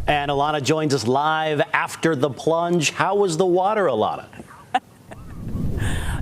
And Alana joins us live after the plunge. How was the water, Alana?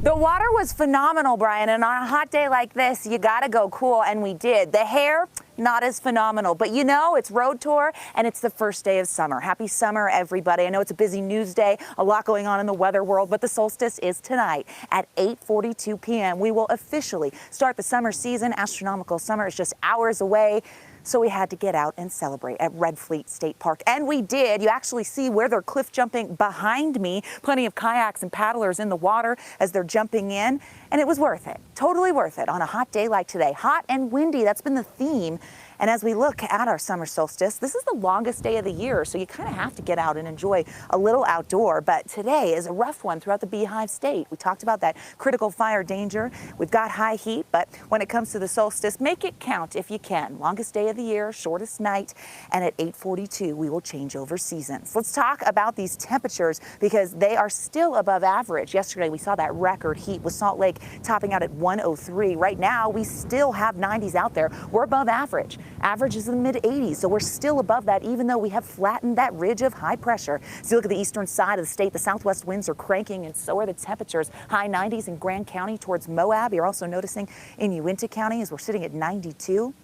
The water was phenomenal, Brian, and on a hot day like this, you gotta go cool, and we did. The hair, not as phenomenal, but you know, it's road tour, and it's the first day of summer. Happy summer, everybody. I know it's a busy news day, a lot going on in the weather world, but the solstice is tonight at 8:42 p.m. We will officially start the summer season. Astronomical summer is just hours away. So we had to get out and celebrate at Red Fleet State Park. And we did. You actually see where they're cliff jumping behind me. Plenty of kayaks and paddlers in the water as they're jumping in. And it was worth it. Totally worth it on a hot day like today. Hot and windy. That's been the theme. And as we look at our summer solstice, this is the longest day of the year, so you kind of have to get out and enjoy a little outdoor. But today is a rough one throughout the Beehive State. We talked about that critical fire danger. We've got high heat, but when it comes to the solstice, make it count if you can. Longest day of the year, shortest night, and at 8:42, we will change over seasons. Let's talk about these temperatures because they are still above average. Yesterday, we saw that record heat with Salt Lake topping out at 103. Right now, we still have 90s out there. We're above average. Average is in the mid-80s, so we're still above that, even though we have flattened that ridge of high pressure. So you look at the eastern side of the state, the southwest winds are cranking, and so are the temperatures. High 90s in Grand County towards Moab. You're also noticing in Uinta County as we're sitting at 92.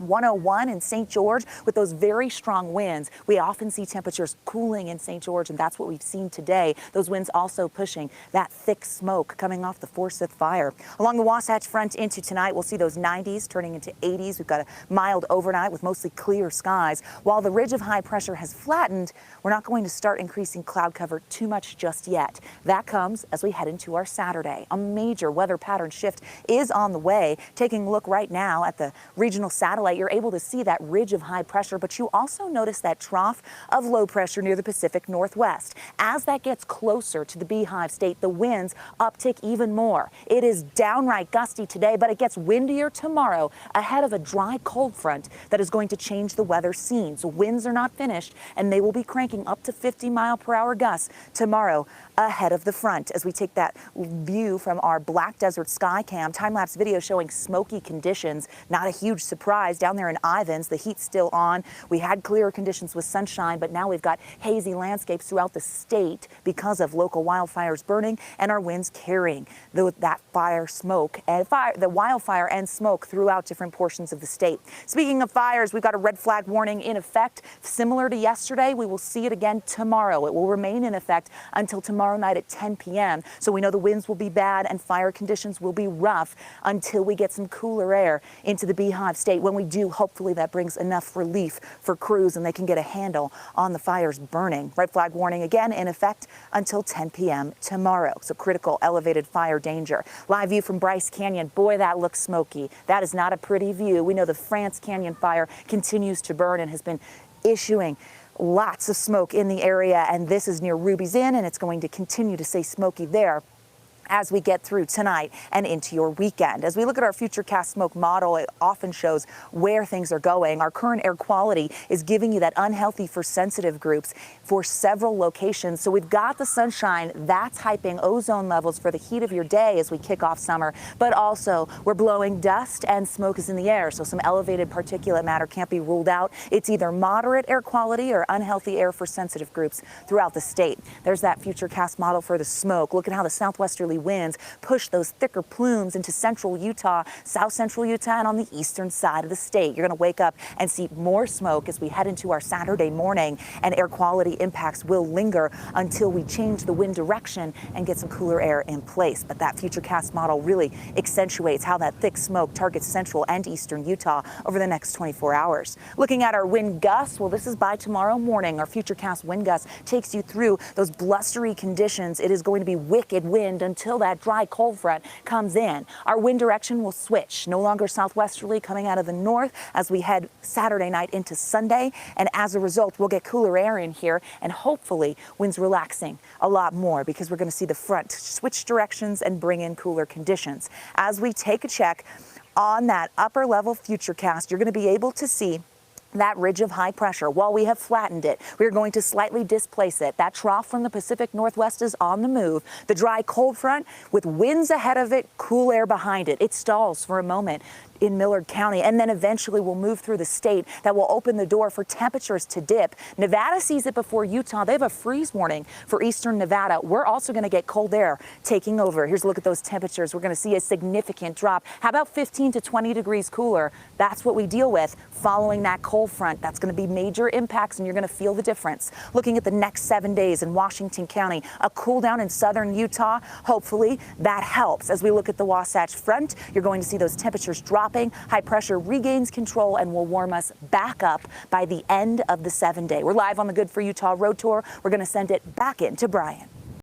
101 in St. George with those very strong winds. We often see temperatures cooling in St. George, and that's what we've seen today. Those winds also pushing that thick smoke coming off the Forsyth fire. Along the Wasatch Front into tonight, we'll see those 90s turning into 80s. We've got a mild overnight with mostly clear skies. While the ridge of high pressure has flattened, we're not going to start increasing cloud cover too much just yet. That comes as we head into our Saturday. A major weather pattern shift is on the way. Taking a look right now at the regional satellite, you're able to see that ridge of high pressure, but you also notice that trough of low pressure near the Pacific Northwest. As that gets closer to the Beehive State, the winds uptick even more. It is downright gusty today, but it gets windier tomorrow ahead of a dry cold front that is going to change the weather scene. So winds are not finished, and they will be cranking up to 50-mile-per-hour gusts tomorrow ahead of the front. As we take that view from our Black Desert Sky Cam, time-lapse video showing smoky conditions. Not a huge surprise down there in Ivins. The heat's still on. We had clearer conditions with sunshine, but now we've got hazy landscapes throughout the state because of local wildfires burning and our winds carrying that fire smoke and the wildfire and smoke throughout different portions of the state. Speaking of fires, we've got a red flag warning in effect. Similar to yesterday, we will see it again tomorrow. It will remain in effect until tomorrow night at 10 p.m. So we know the winds will be bad and fire conditions will be rough until we get some cooler air into the Beehive State. When we do, hopefully that brings enough relief for crews and they can get a handle on the fires burning. Red flag warning again in effect until 10 p.m. tomorrow. So critical elevated fire danger. Live view from Bryce Canyon. Boy, that looks smoky. That is not a pretty view. We know the France Canyon fire continues to burn and has been issuing lots of smoke in the area, and this is near Ruby's Inn, and it's going to continue to stay smoky there as we get through tonight and into your weekend. As we look at our Futurecast smoke model, it often shows where things are going. Our current air quality is giving you that unhealthy for sensitive groups for several locations. So we've got the sunshine that's hyping ozone levels for the heat of your day as we kick off summer, but also we're blowing dust and smoke is in the air. So some elevated particulate matter can't be ruled out. It's either moderate air quality or unhealthy air for sensitive groups throughout the state. There's that Futurecast model for the smoke. Look at how the southwesterly winds push those thicker plumes into central Utah, south central Utah, and on the eastern side of the state. You're going to wake up and see more smoke as we head into our Saturday morning, and air quality impacts will linger until we change the wind direction and get some cooler air in place. But that Futurecast model really accentuates how that thick smoke targets central and eastern Utah over the next 24 hours. Looking at our wind gusts, well, this is by tomorrow morning. Our Futurecast wind gust takes you through those blustery conditions. It is going to be wicked wind until that dry cold front comes in. Our wind direction will switch, no longer southwesterly coming out of the north as we head Saturday night into Sunday. And as a result, we'll get cooler air in here and hopefully winds relaxing a lot more because we're going to see the front switch directions and bring in cooler conditions. As we take a check on that upper level Futurecast, you're going to be able to see that ridge of high pressure. While we have flattened it, we're going to slightly displace it. That trough from the Pacific Northwest is on the move. The dry cold front with winds ahead of it, cool air behind it. It stalls for a moment in Millard County, and then eventually will move through the state. That will open the door for temperatures to dip. Nevada sees it before Utah. They have a freeze warning for eastern Nevada. We're also going to get cold air taking over. Here's a look at those temperatures. We're going to see a significant drop. How about 15 to 20 degrees cooler? That's what we deal with following that cold front. That's going to be major impacts, and you're going to feel the difference. Looking at the next 7 days in Washington County, a cool down in southern Utah. Hopefully that helps. As we look at the Wasatch Front, you're going to see those temperatures dropping. High pressure regains control and will warm us back up by the end of the 7 day. We're live on the Good for Utah Road Tour. We're going to send it back in to Brian.